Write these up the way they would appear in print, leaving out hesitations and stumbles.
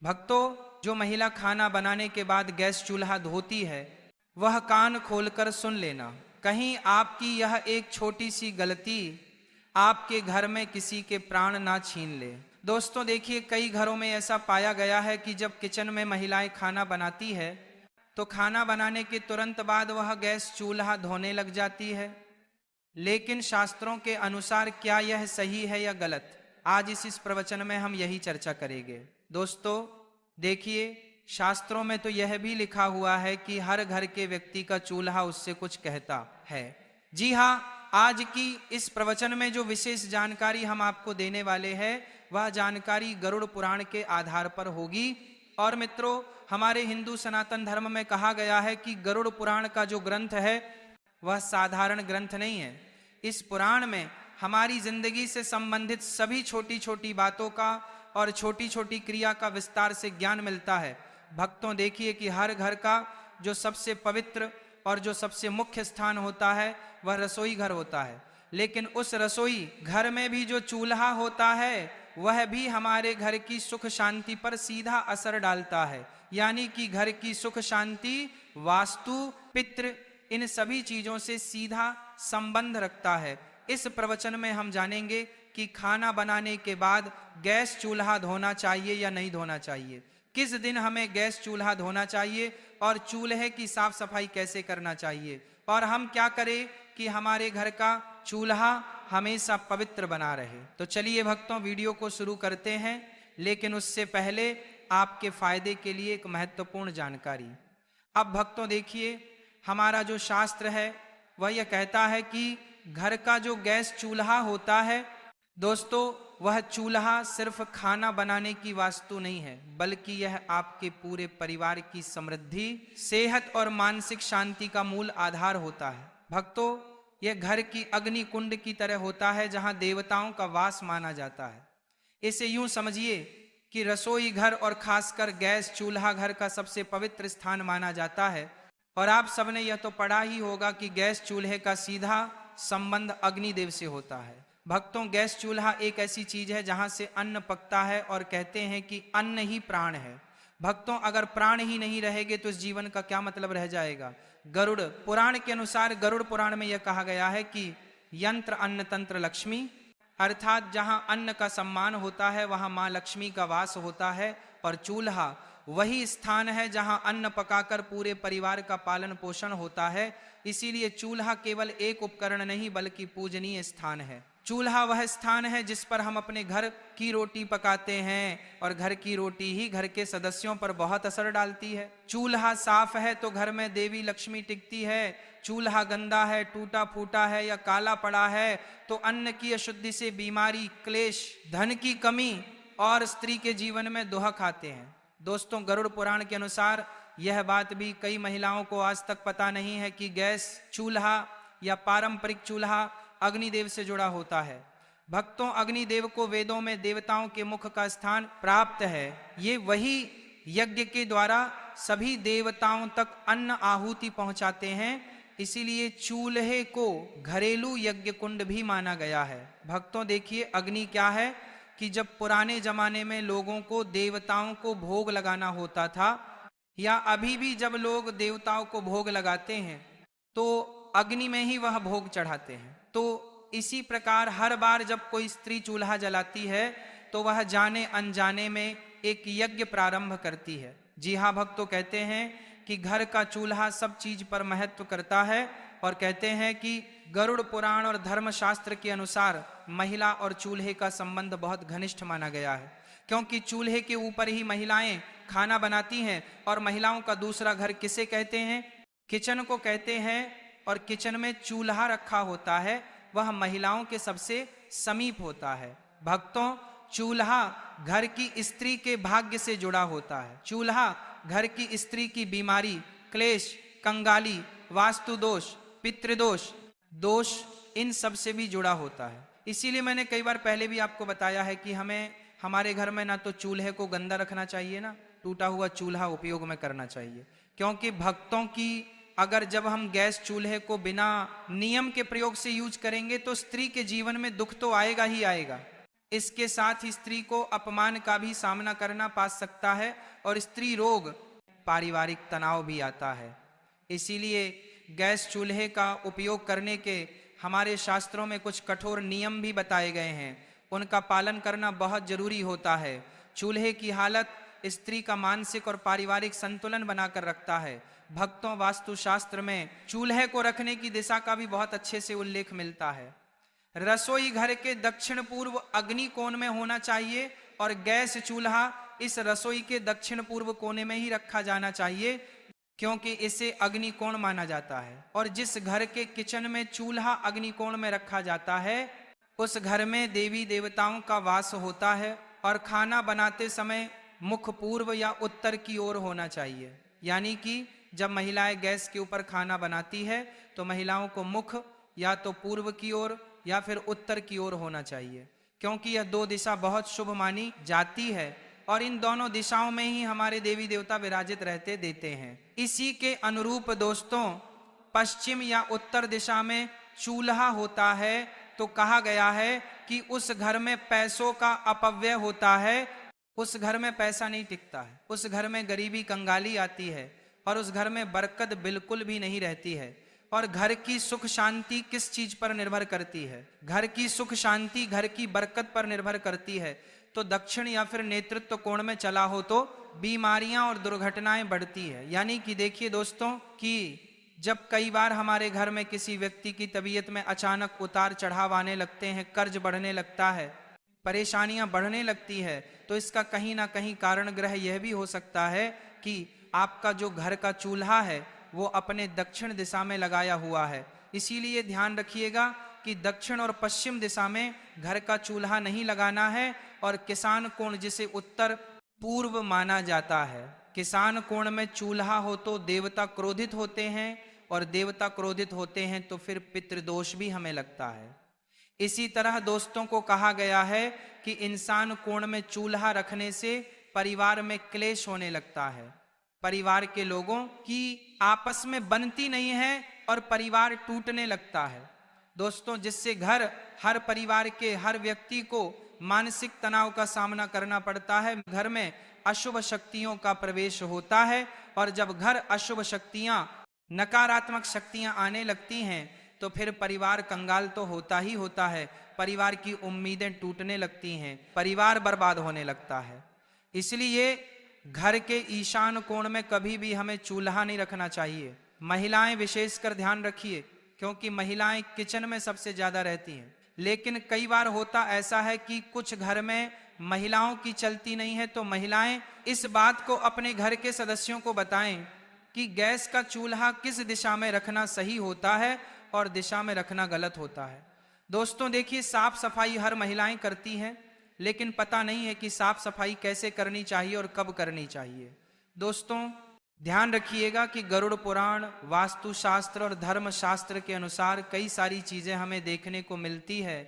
भक्तों, जो महिला खाना बनाने के बाद गैस चूल्हा धोती है वह कान खोलकर सुन लेना। कहीं आपकी यह एक छोटी सी गलती आपके घर में किसी के प्राण ना छीन ले। दोस्तों देखिए, कई घरों में ऐसा पाया गया है कि जब किचन में महिलाएं खाना बनाती है तो खाना बनाने के तुरंत बाद वह गैस चूल्हा धोने लग जाती है। लेकिन शास्त्रों के अनुसार क्या यह सही है या गलत, आज इस प्रवचन में हम यही चर्चा करेंगे। दोस्तों देखिए, शास्त्रों में तो यह भी लिखा हुआ है कि हर घर के व्यक्ति का चूल्हा उससे कुछ कहता है। जी हाँ, आज की इस प्रवचन में जो विशेष जानकारी हम आपको देने वाले हैं वह जानकारी गरुड़ पुराण के आधार पर होगी। और मित्रों, हमारे हिंदू सनातन धर्म में कहा गया है कि गरुड़ पुराण का जो ग्रंथ है वह साधारण ग्रंथ नहीं है। इस पुराण में हमारी जिंदगी से संबंधित सभी छोटी छोटी बातों का और छोटी छोटी क्रिया का विस्तार से ज्ञान मिलता है। भक्तों देखिए कि हर घर का जो सबसे पवित्र और जो सबसे मुख्य स्थान होता है वह रसोई घर होता है। लेकिन उस रसोई घर में भी जो चूल्हा होता है वह भी हमारे घर की सुख शांति पर सीधा असर डालता है। यानी कि घर की सुख शांति, वास्तु, पितृ, इन सभी चीजों से सीधा संबंध रखता है। इस प्रवचन में हम जानेंगे कि खाना बनाने के बाद गैस चूल्हा धोना चाहिए या नहीं धोना चाहिए, किस दिन हमें गैस चूल्हा धोना चाहिए और चूल्हे की साफ सफाई कैसे करना चाहिए, और हम क्या करें कि हमारे घर का चूल्हा हमेशा पवित्र बना रहे। तो चलिए भक्तों, वीडियो को शुरू करते हैं। लेकिन उससे पहले आपके फायदे के लिए एक महत्वपूर्ण जानकारी। अब भक्तों देखिए, हमारा जो शास्त्र है वह यह कहता है कि घर का जो गैस चूल्हा होता है दोस्तों, वह चूल्हा सिर्फ खाना बनाने की वास्तु नहीं है, बल्कि यह आपके पूरे परिवार की समृद्धि, सेहत और मानसिक शांति का मूल आधार होता है। भक्तों, यह घर की अग्नि कुंड की तरह होता है जहां देवताओं का वास माना जाता है। इसे यूं समझिए कि रसोई घर और खासकर गैस चूल्हा घर का सबसे पवित्र स्थान माना जाता है। और आप सबने यह तो पढ़ा ही होगा कि गैस चूल्हे का सीधा संबंध अग्निदेव से होता है। भक्तों, गैस चूल्हा एक ऐसी चीज है जहां से अन्न पकता है और कहते हैं कि अन्न ही प्राण है। भक्तों, अगर प्राण ही नहीं रहेंगे तो इस जीवन का क्या मतलब रह जाएगा। गरुड़ पुराण के अनुसार, गरुड़ पुराण में यह कहा गया है कि यंत्र अन्न तंत्र लक्ष्मी, अर्थात जहां अन्न का सम्मान होता है वहां मां लक्ष्मी का वास होता है। और चूल्हा वही स्थान है जहां अन्न पकाकर पूरे परिवार का पालन पोषण होता है। इसीलिए चूल्हा केवल एक उपकरण नहीं बल्कि पूजनीय स्थान है। चूल्हा वह स्थान है जिस पर हम अपने घर की रोटी पकाते हैं और घर की रोटी ही घर के सदस्यों पर बहुत असर डालती है। चूल्हा साफ है तो घर में देवी लक्ष्मी टिकती है। चूल्हा गंदा है, टूटा फूटा है या काला पड़ा है तो अन्न की अशुद्धि से बीमारी, क्लेश, धन की कमी और स्त्री के जीवन में दुहक आते हैं। दोस्तों, गरुड़ पुराण के अनुसार यह बात भी कई महिलाओं को आज तक पता नहीं है कि गैस चूल्हा या पारंपरिक चूल्हा अग्निदेव से जुड़ा होता है। भक्तों, अग्निदेव को वेदों में देवताओं के मुख का स्थान प्राप्त है। ये वही यज्ञ के द्वारा सभी देवताओं तक अन्न आहुति पहुंचाते हैं। इसीलिए चूल्हे को घरेलू यज्ञ कुंड भी माना गया है। भक्तों देखिए, अग्नि क्या है कि जब पुराने जमाने में लोगों को देवताओं को भोग लगाना होता था, या अभी भी जब लोग देवताओं को भोग लगाते हैं तो अग्नि में ही वह भोग चढ़ाते हैं। तो इसी प्रकार हर बार जब कोई स्त्री चूल्हा जलाती है तो वह जाने अनजाने में एक यज्ञ प्रारंभ करती है। जी हाँ भक्तों, कहते हैं कि घर का चूल्हा सब चीज पर महत्व करता है। और कहते हैं कि गरुड़ पुराण और धर्मशास्त्र के अनुसार महिला और चूल्हे का संबंध बहुत घनिष्ठ माना गया है, क्योंकि चूल्हे के ऊपर ही महिलाएं खाना बनाती हैं। और महिलाओं का दूसरा घर किसे कहते हैं? किचन को कहते हैं। और किचन में चूल्हा रखा होता है वह महिलाओं के सबसे समीप होता है। भक्तों, चूल्हा घर की स्त्री के भाग्य से जुड़ा होता है। चूल्हा घर की स्त्री की बीमारी, क्लेश, कंगाली, वास्तु दोष, पितृदोष, दोष, इन सब से भी जुड़ा होता है। इसीलिए मैंने कई बार पहले भी आपको बताया है कि हमें हमारे घर में ना तो चूल्हे को गंदा रखना चाहिए, ना टूटा हुआ चूल्हा उपयोग में करना चाहिए। क्योंकि भक्तों की अगर जब हम गैस चूल्हे को बिना नियम के प्रयोग से यूज करेंगे तो स्त्री के जीवन में दुख तो आएगा ही आएगा। इसके साथ ही स्त्री को अपमान का भी सामना करना पड़ सकता है और स्त्री रोग, पारिवारिक तनाव भी आता है। इसीलिए गैस चूल्हे का उपयोग करने के हमारे शास्त्रों में कुछ कठोर नियम भी बताए गए हैं, उनका पालन करना बहुत जरूरी होता है। चूल्हे की हालत स्त्री का मानसिक और पारिवारिक संतुलन बनाकर रखता है। भक्तों, वास्तुशास्त्र में चूल्हे को रखने की दिशा का भी बहुत अच्छे से उल्लेख मिलता है। रसोई घर के दक्षिण पूर्व अग्नि कोण में होना चाहिए और गैस चूल्हा इस रसोई के दक्षिण पूर्व कोने में ही रखा जाना चाहिए, क्योंकि इसे अग्नि कोण माना जाता है। और जिस घर के किचन में चूल्हा अग्नि कोण में रखा जाता है, उस घर में देवी देवताओं का वास होता है और खाना बनाते समय मुख पूर्व या उत्तर की ओर होना चाहिए। यानी कि जब महिलाएं गैस के ऊपर खाना बनाती है तो महिलाओं को मुख या तो पूर्व की ओर या फिर उत्तर की ओर होना चाहिए, क्योंकि यह दो दिशा बहुत शुभ मानी जाती है और इन दोनों दिशाओं में ही हमारे देवी देवता विराजित रहते देते हैं। इसी के अनुरूप दोस्तों, पश्चिम या उत्तर दिशा में चूल्हा होता है तो कहा गया है कि उस घर में पैसों का अपव्यय होता है, उस घर में पैसा नहीं टिकता है, उस घर में गरीबी कंगाली आती है और उस घर में बरकत बिल्कुल भी नहीं रहती है। और घर की सुख शांति किस चीज पर निर्भर करती है? घर की सुख शांति घर की बरकत पर निर्भर करती है। तो दक्षिण या फिर नेतृत्व कोण में चला हो तो बीमारियां और दुर्घटनाएं बढ़ती है। यानी कि देखिए दोस्तों कि जब कई बार हमारे घर में किसी व्यक्ति की तबीयत में अचानक उतार चढ़ाव आने लगते हैं, कर्ज बढ़ने लगता है, परेशानियां बढ़ने लगती है, तो इसका कहीं ना कहीं कारण ग्रह यह भी हो सकता है कि आपका जो घर का चूल्हा है वो अपने दक्षिण दिशा में लगाया हुआ है। इसीलिए ध्यान रखिएगा कि दक्षिण और पश्चिम दिशा में घर का चूल्हा नहीं लगाना है। और किसान कोण, जिसे उत्तर पूर्व माना जाता है, किसान कोण में चूल्हा हो तो देवता क्रोधित होते हैं और देवता क्रोधित होते हैं तो फिर पितृदोष भी हमें लगता है। इसी तरह दोस्तों को कहा गया है कि इंसान कोण में चूल्हा रखने से परिवार में क्लेश होने लगता है, परिवार के लोगों की आपस में बनती नहीं है और परिवार टूटने लगता है दोस्तों, जिससे हर परिवार के हर व्यक्ति को मानसिक तनाव का सामना करना पड़ता है। घर में अशुभ शक्तियों का प्रवेश होता है और जब घर अशुभ शक्तियां, नकारात्मक शक्तियां आने लगती हैं तो फिर परिवार कंगाल तो होता ही होता है, परिवार की उम्मीदें टूटने लगती हैं, परिवार बर्बाद होने लगता है। इसलिए घर के ईशान कोण में कभी भी हमें चूल्हा नहीं रखना चाहिए। महिलाएं विशेषकर ध्यान रखिए, क्योंकि महिलाएं किचन में सबसे ज्यादा रहती हैं। लेकिन कई बार होता ऐसा है कि कुछ घर में महिलाओं की चलती नहीं है, तो महिलाएं इस बात को अपने घर के सदस्यों को बताएं कि गैस का चूल्हा किस दिशा में रखना सही होता है और दिशा में रखना गलत होता है। दोस्तों देखिए, साफ सफाई हर महिलाएं करती हैं, लेकिन पता नहीं है कि साफ सफाई कैसे करनी चाहिए और कब करनी चाहिए। दोस्तों ध्यान रखिएगा कि गरुड़ पुराण, वास्तुशास्त्र और धर्मशास्त्र के अनुसार कई सारी चीजें हमें देखने को मिलती है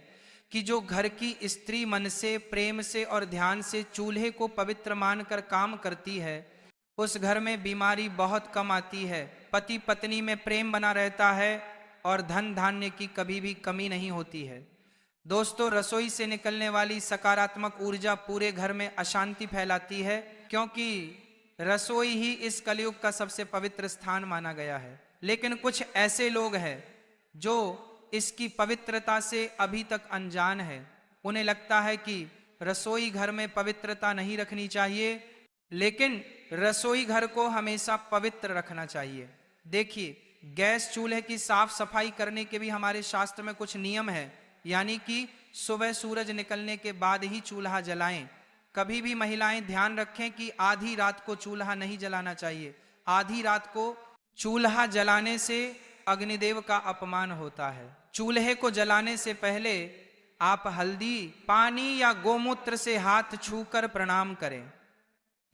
कि जो घर की स्त्री मन से, प्रेम से और ध्यान से चूल्हे को पवित्र मानकर काम करती है, उस घर में बीमारी बहुत कम आती है, पति पत्नी में प्रेम बना रहता है और धन धान्य की कभी भी कमी नहीं होती है। दोस्तों रसोई से निकलने वाली सकारात्मक ऊर्जा पूरे घर में अशांति फैलाती है, क्योंकि रसोई ही इस कलयुग का सबसे पवित्र स्थान माना गया है। लेकिन कुछ ऐसे लोग हैं जो इसकी पवित्रता से अभी तक अनजान है। उन्हें लगता है कि रसोई घर में पवित्रता नहीं रखनी चाहिए, लेकिन रसोई घर को हमेशा पवित्र रखना चाहिए। देखिए, गैस चूल्हे की साफ सफाई करने के भी हमारे शास्त्र में कुछ नियम है। यानी कि सुबह सूरज निकलने के बाद ही चूल्हा जलाएं। कभी भी महिलाएं ध्यान रखें कि आधी रात को चूल्हा नहीं जलाना चाहिए। आधी रात को चूल्हा जलाने से अग्निदेव का अपमान होता है। चूल्हे को जलाने से पहले आप हल्दी, पानी या गोमूत्र से हाथ छूकर प्रणाम करें।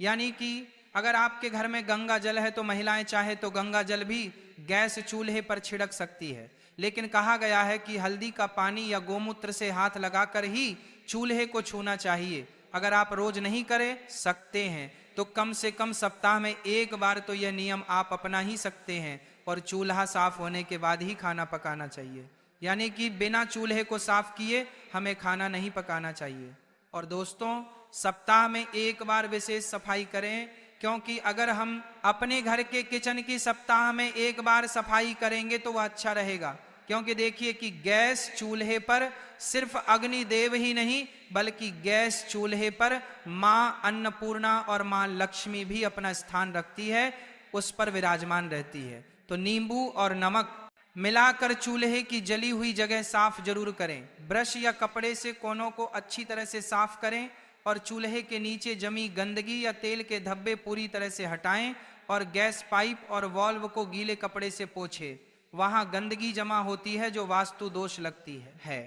यानी कि अगर आपके घर में गंगा जल है तो महिलाएं चाहे तो गंगा जल भी गैस चूल्हे पर छिड़क सकती है, लेकिन कहा गया है कि हल्दी का पानी या गोमूत्र से हाथ लगाकर ही चूल्हे को छूना चाहिए। अगर आप रोज नहीं कर सकते हैं तो कम से कम सप्ताह में एक बार तो यह नियम आप अपना ही सकते हैं और चूल्हा साफ होने के बाद ही खाना पकाना चाहिए। यानी कि बिना चूल्हे को साफ किए हमें खाना नहीं पकाना चाहिए। और दोस्तों, सप्ताह में एक बार विशेष सफाई करें, क्योंकि अगर हम अपने घर के किचन की सप्ताह में एक बार सफाई करेंगे तो वह अच्छा रहेगा। क्योंकि देखिए कि गैस चूल्हे पर सिर्फ अग्निदेव ही नहीं, बल्कि गैस चूल्हे पर माँ अन्नपूर्णा और माँ लक्ष्मी भी अपना स्थान रखती है, उस पर विराजमान रहती है। तो नींबू और नमक मिलाकर चूल्हे की जली हुई जगह साफ जरूर करें। ब्रश या कपड़े से कोनों को अच्छी तरह से साफ करें और चूल्हे के नीचे जमी गंदगी या तेल के धब्बे पूरी तरह से हटाएं और गैस पाइप और वाल्व को गीले कपड़े से पोंछें। वहां गंदगी जमा होती है जो वास्तु दोष लगती है।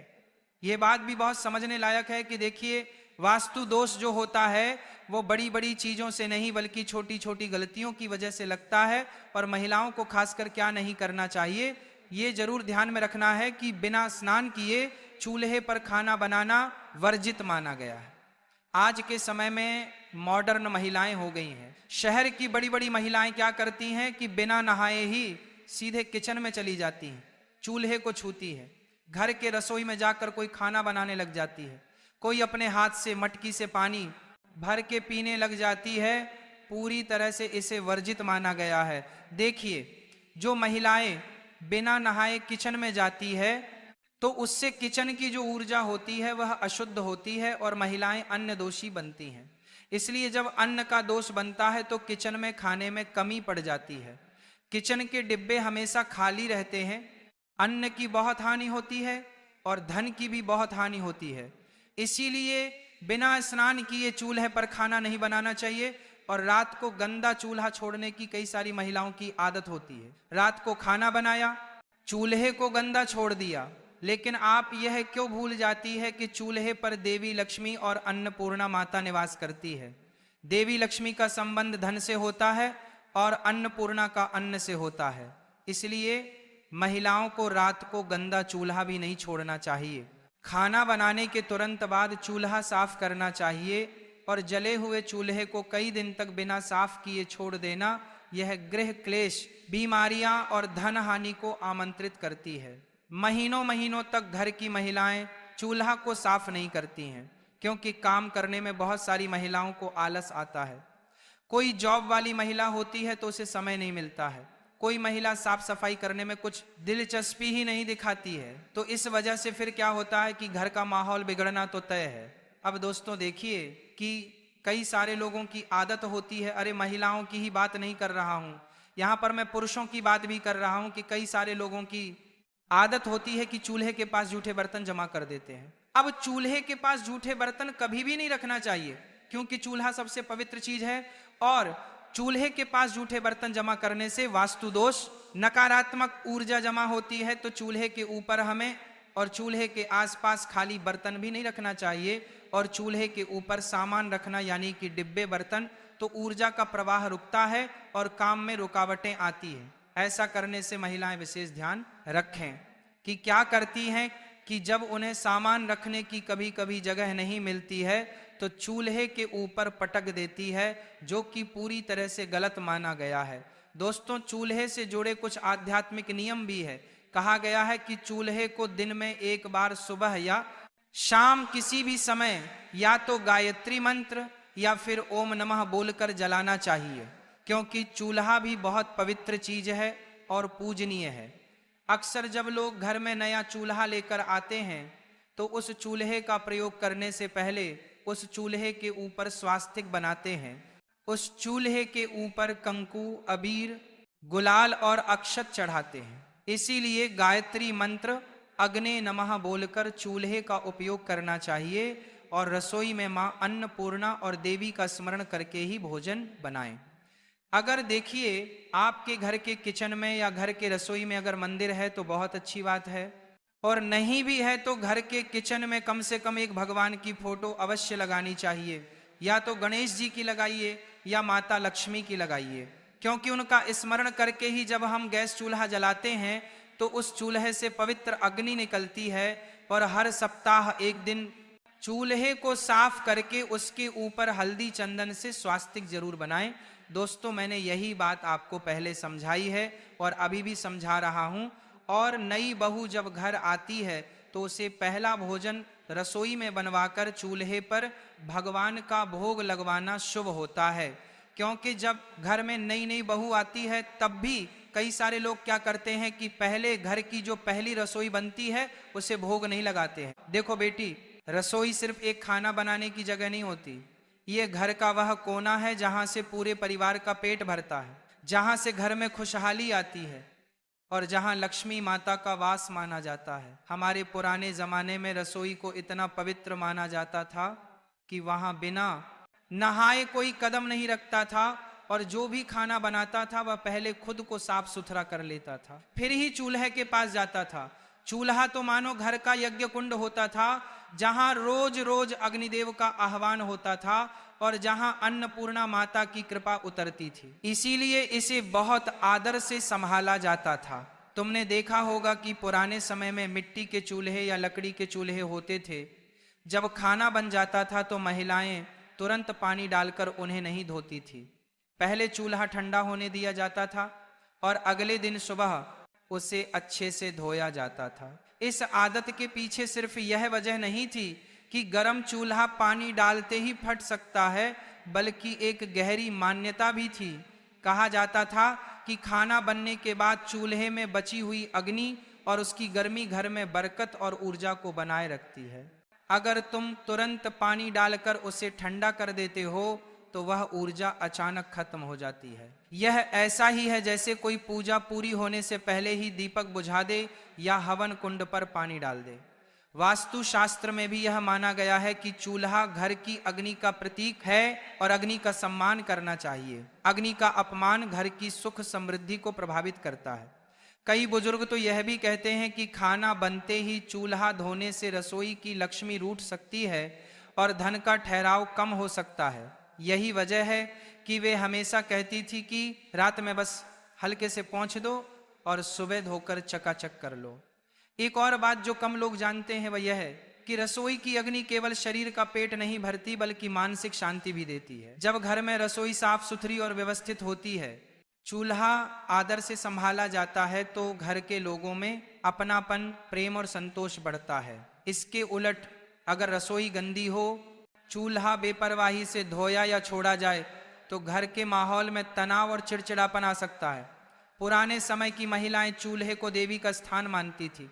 यह बात भी बहुत समझने लायक है कि देखिए, वास्तु दोष जो होता है वो बड़ी बड़ी चीजों से नहीं बल्कि छोटी छोटी गलतियों की वजह से लगता है। और महिलाओं को खासकर क्या नहीं करना चाहिए, ये जरूर ध्यान में रखना है कि बिना स्नान किए चूल्हे पर खाना बनाना वर्जित माना गया है। आज के समय में मॉडर्न महिलाएं हो गई हैं। शहर की बड़ी बड़ी महिलाएं क्या करती हैं कि बिना नहाए ही सीधे किचन में चली जाती हैं, चूल्हे को छूती है, घर के रसोई में जाकर कोई खाना बनाने लग जाती है, कोई अपने हाथ से मटकी से पानी भर के पीने लग जाती है। पूरी तरह से इसे वर्जित माना गया है। देखिए, जो महिलाएं बिना नहाए किचन में जाती है तो उससे किचन की जो ऊर्जा होती है वह अशुद्ध होती है और महिलाएं अन्न दोषी बनती हैं। इसलिए जब अन्न का दोष बनता है तो किचन में खाने में कमी पड़ जाती है। किचन के डिब्बे हमेशा खाली रहते हैं, अन्न की बहुत हानि होती है और धन की भी बहुत हानि होती है। इसीलिए बिना स्नान किए चूल्हे पर खाना नहीं बनाना चाहिए। और रात को गंदा चूल्हा छोड़ने की कई सारी महिलाओं की आदत होती है। रात को खाना बनाया, चूल्हे को गंदा छोड़ दिया, लेकिन आप यह क्यों भूल जाती है कि चूल्हे पर देवी लक्ष्मी और अन्नपूर्णा माता निवास करती है। देवी लक्ष्मी का संबंध धन से होता है और अन्नपूर्णा का अन्न से होता है। इसलिए महिलाओं को रात को गंदा चूल्हा भी नहीं छोड़ना चाहिए। खाना बनाने के तुरंत बाद चूल्हा साफ करना चाहिए और जले हुए चूल्हे को कई दिन तक बिना साफ किए छोड़ देना, यह गृह क्लेश, बीमारियां और धन हानि को आमंत्रित करती है। महीनों महीनों तक घर की महिलाएं चूल्हा को साफ नहीं करती हैं, क्योंकि काम करने में बहुत सारी महिलाओं को आलस आता है। कोई जॉब वाली महिला होती है तो उसे समय नहीं मिलता है। कोई महिला साफ सफाई करने में कुछ दिलचस्पी ही नहीं दिखाती है। तो इस वजह से फिर क्या होता है कि घर का माहौल बिगड़ना तो तय है। अब दोस्तों देखिए कि कई सारे लोगों की आदत होती है, अरे महिलाओं की ही बात नहीं कर रहा हूं, यहां पर मैं पुरुषों की बात भी कर रहा हूं, कि कई सारे लोगों की आदत होती है कि चूल्हे के पास जूठे बर्तन जमा कर देते हैं। अब चूल्हे के पास जूठे बर्तन कभी भी नहीं रखना चाहिए, क्योंकि चूल्हा सबसे पवित्र चीज है और चूल्हे के पास जूठे बर्तन जमा करने से वास्तु दोष, नकारात्मक ऊर्जा जमा होती है। तो चूल्हे के ऊपर हमें और चूल्हे के आसपास खाली बर्तन भी नहीं रखना चाहिए और चूल्हे के ऊपर सामान रखना यानी कि डिब्बे बर्तन, तो ऊर्जा का प्रवाह रुकता है और काम में रुकावटें आती हैं। ऐसा करने से महिलाएं विशेष ध्यान रखें कि क्या करती हैं कि जब उन्हें सामान रखने की कभी कभी जगह नहीं मिलती है तो चूल्हे के ऊपर पटक देती है, जो कि पूरी तरह से गलत माना गया है। दोस्तों, चूल्हे से जुड़े कुछ आध्यात्मिक नियम भी है। कहा गया है कि चूल्हे को दिन में एक बार सुबह या शाम किसी भी समय या तो गायत्री मंत्र या फिर ओम नमः बोलकर जलाना चाहिए, क्योंकि चूल्हा भी बहुत पवित्र चीज है और पूजनीय है। अक्सर जब लोग घर में नया चूल्हा लेकर आते हैं तो उस चूल्हे का प्रयोग करने से पहले उस चूल्हे के ऊपर स्वास्तिक बनाते हैं। उस चूल्हे के ऊपर कंकु, अबीर, गुलाल और अक्षत चढ़ाते हैं। इसीलिए गायत्री मंत्र अग्ने नमः बोलकर चूल्हे का उपयोग करना चाहिए और रसोई में मां अन्नपूर्णा और देवी का स्मरण करके ही भोजन बनाएं। अगर देखिए आपके घर के किचन में या घर के रसोई में अगर मंदिर है तो बहुत अच्छी बात है, और नहीं भी है तो घर के किचन में कम से कम एक भगवान की फोटो अवश्य लगानी चाहिए। या तो गणेश जी की लगाइए या माता लक्ष्मी की लगाइए, क्योंकि उनका स्मरण करके ही जब हम गैस चूल्हा जलाते हैं तो उस चूल्हे से पवित्र अग्नि निकलती है। और हर सप्ताह एक दिन चूल्हे को साफ करके उसके ऊपर हल्दी चंदन से स्वास्तिक जरूर बनाएं। दोस्तों, मैंने यही बात आपको पहले समझाई है और अभी भी समझा रहा हूं, और नई बहू जब घर आती है तो उसे पहला भोजन रसोई में बनवाकर चूल्हे पर भगवान का भोग लगवाना शुभ होता है। क्योंकि जब घर में नई नई बहू आती है तब भी कई सारे लोग क्या करते हैं कि पहले घर की जो पहली रसोई बनती है उसे भोग नहीं लगाते हैं। देखो बेटी, रसोई सिर्फ एक खाना बनाने की जगह नहीं होती, ये घर का वह कोना है जहां से पूरे परिवार का पेट भरता है, जहां से घर में खुशहाली आती है और जहां लक्ष्मी माता का वास माना जाता है। हमारे पुराने जमाने में रसोई को इतना पवित्र माना जाता था कि वहां बिना नहाए कोई कदम नहीं रखता था और जो भी खाना बनाता था वह पहले खुद को साफ सुथरा कर लेता था, फिर ही चूल्हे के पास जाता था। चूल्हा तो मानो घर का यज्ञ कुंड होता था, जहां रोज रोज अग्निदेव का आह्वान होता था और जहां अन्नपूर्णा माता की कृपा उतरती थी। इसीलिए इसे बहुत आदर से संभाला जाता था। तुमने देखा होगा कि पुराने समय में मिट्टी के चूल्हे या लकड़ी के चूल्हे होते थे। जब खाना बन जाता था तो महिलाएं तुरंत पानी डालकर उन्हें नहीं धोती थी, पहले चूल्हा ठंडा होने दिया जाता था और अगले दिन सुबह उसे अच्छे से धोया जाता था। इस आदत के पीछे सिर्फ यह वजह नहीं थी कि गरम चूल्हा पानी डालते ही फट सकता है, बल्कि एक गहरी मान्यता भी थी। कहा जाता था कि खाना बनने के बाद चूल्हे में बची हुई अग्नि और उसकी गर्मी घर में बरकत और ऊर्जा को बनाए रखती है। अगर तुम तुरंत पानी डालकर उसे ठंडा कर देते हो तो वह ऊर्जा अचानक खत्म हो जाती है। यह ऐसा ही है जैसे कोई पूजा पूरी होने से पहले ही दीपक बुझा दे या हवन कुंड पर पानी डाल दे। वास्तु शास्त्र में भी यह माना गया है कि चूल्हा घर की अग्नि का प्रतीक है और अग्नि का सम्मान करना चाहिए। अग्नि का अपमान घर की सुख समृद्धि को प्रभावित करता है। कई बुजुर्ग तो यह भी कहते हैं कि खाना बनते ही चूल्हा धोने से रसोई की लक्ष्मी रूठ सकती है और धन का ठहराव कम हो सकता है। यही वजह है कि वे हमेशा कहती थी कि रात में बस हल्के से पोंछ दो और सुबह धोकर चकाचक कर लो। एक और बात जो कम लोग जानते हैं वह यह है कि रसोई की अग्नि केवल शरीर का पेट नहीं भरती बल्कि मानसिक शांति भी देती है। जब घर में रसोई साफ सुथरी और व्यवस्थित होती है, चूल्हा आदर से संभाला जाता है, तो घर के लोगों में अपनापन, प्रेम और संतोष बढ़ता है। इसके उलट अगर रसोई गंदी हो, चूल्हा बेपरवाही से धोया या छोड़ा जाए तो घर के माहौल में तनाव और चिड़चिड़ापन आ सकता है। पुराने समय की महिलाएं चूल्हे को देवी का स्थान मानती थी।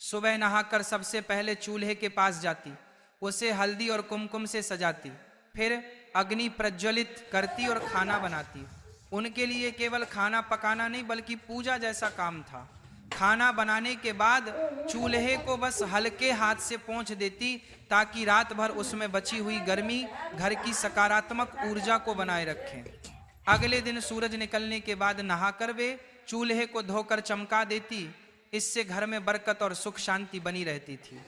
सुबह नहाकर सबसे पहले चूल्हे के पास जाती, उसे हल्दी और कुमकुम से सजाती, फिर अग्नि प्रज्वलित करती और खाना बनाती। उनके लिए केवल खाना पकाना नहीं बल्कि पूजा जैसा काम था। खाना बनाने के बाद चूल्हे को बस हल्के हाथ से पोंछ देती ताकि रात भर उसमें बची हुई गर्मी घर की सकारात्मक ऊर्जा को बनाए रखें। अगले दिन सूरज निकलने के बाद नहाकर वे चूल्हे को धोकर चमका देती। इससे घर में बरकत और सुख शांति बनी रहती थी।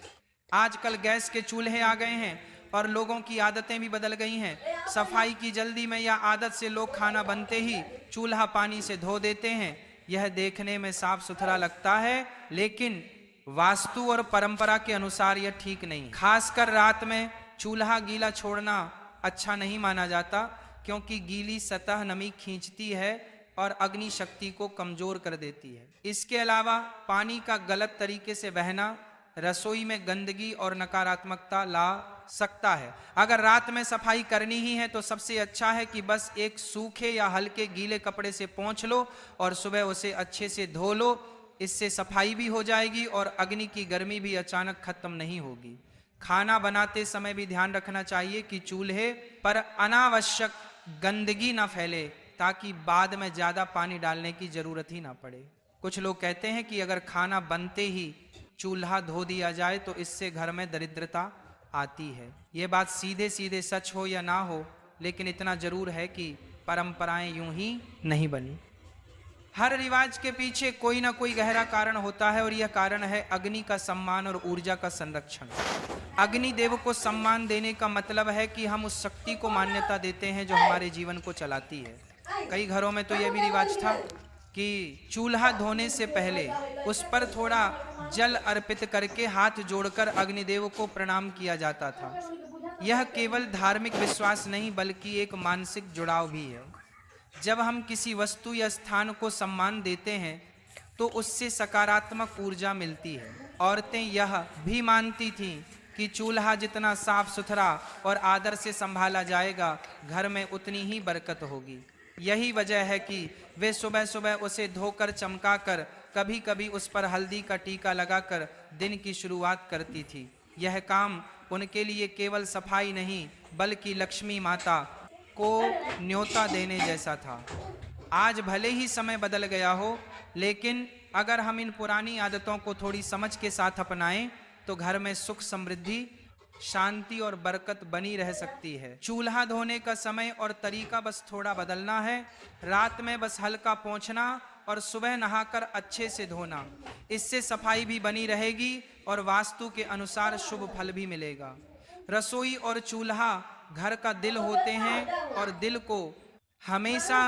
आजकल गैस के चूल्हे आ गए हैं और लोगों की आदतें भी बदल गई हैं। सफाई की जल्दी में या आदत से लोग खाना बनते ही चूल्हा पानी से धो देते हैं। यह देखने में साफ सुथरा लगता है, लेकिन वास्तु और परंपरा के अनुसार यह ठीक नहीं। खासकर रात में चूल्हा गीला छोड़ना अच्छा नहीं माना जाता, क्योंकि गीली सतह नमी खींचती है और अग्नि शक्ति को कमजोर कर देती है। इसके अलावा पानी का गलत तरीके से बहना रसोई में गंदगी और नकारात्मकता ला सकता है। अगर रात में सफाई करनी ही है तो सबसे अच्छा है कि बस एक सूखे या हल्के गीले कपड़े से पोंछ लो और सुबह उसे अच्छे से धो लो। इससे सफाई भी हो जाएगी और अग्नि की गर्मी भी अचानक खत्म नहीं होगी। खाना बनाते समय भी ध्यान रखना चाहिए कि चूल्हे पर अनावश्यक गंदगी ना फैले, ताकि बाद में ज्यादा पानी डालने की जरूरत ही ना पड़े। कुछ लोग कहते हैं कि अगर खाना बनते ही चूल्हा धो दिया जाए तो इससे घर में दरिद्रता आती है। ये बात सीधे सीधे सच हो या ना हो, लेकिन इतना जरूर है कि परंपराएं यूं ही नहीं बनी। हर रिवाज के पीछे कोई ना कोई गहरा कारण होता है और यह कारण है अग्नि का सम्मान और ऊर्जा का संरक्षण। अग्नि देव को सम्मान देने का मतलब है कि हम उस शक्ति को मान्यता देते हैं जो हमारे जीवन को चलाती है। कई घरों में तो यह भी रिवाज था कि चूल्हा धोने से पहले उस पर थोड़ा जल अर्पित करके हाथ जोड़कर अग्निदेव को प्रणाम किया जाता था। यह केवल धार्मिक विश्वास नहीं बल्कि एक मानसिक जुड़ाव भी है। जब हम किसी वस्तु या स्थान को सम्मान देते हैं तो उससे सकारात्मक ऊर्जा मिलती है। औरतें यह भी मानती थीं कि चूल्हा जितना साफ सुथरा और आदर से संभाला जाएगा, घर में उतनी ही बरकत होगी। यही वजह है कि वे सुबह सुबह उसे धोकर चमकाकर, कभी कभी उस पर हल्दी का टीका लगाकर दिन की शुरुआत करती थी। यह काम उनके लिए केवल सफाई नहीं, बल्कि लक्ष्मी माता को न्योता देने जैसा था। आज भले ही समय बदल गया हो, लेकिन अगर हम इन पुरानी आदतों को थोड़ी समझ के साथ अपनाएं तो घर में सुख, समृद्धि, शांति और बरकत बनी रह सकती है। चूल्हा धोने का समय और तरीका बस थोड़ा बदलना है। रात में बस हल्का पोंछना और सुबह नहाकर अच्छे से धोना। इससे सफाई भी बनी रहेगी और वास्तु के अनुसार शुभ फल भी मिलेगा। रसोई और चूल्हा घर का दिल होते हैं और दिल को हमेशा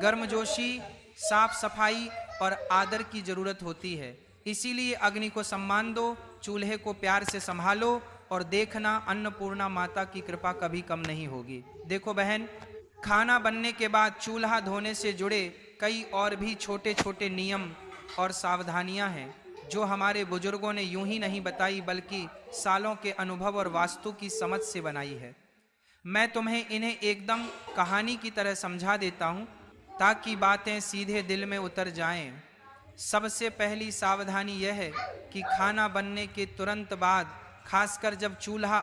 गर्मजोशी, साफ सफाई और आदर की जरूरत होती है। इसीलिए अग्नि को सम्मान दो, चूल्हे को प्यार से संभालो और देखना अन्नपूर्णा माता की कृपा कभी कम नहीं होगी। देखो बहन, खाना बनने के बाद चूल्हा धोने से जुड़े कई और भी छोटे छोटे नियम और सावधानियां हैं जो हमारे बुजुर्गों ने यूं ही नहीं बताई, बल्कि सालों के अनुभव और वास्तु की समझ से बनाई है। मैं तुम्हें इन्हें एकदम कहानी की तरह समझा देता हूं ताकि बातें सीधे दिल में उतर जाएं। सबसे पहली सावधानी यह है कि खाना बनने के तुरंत बाद, खासकर जब चूल्हा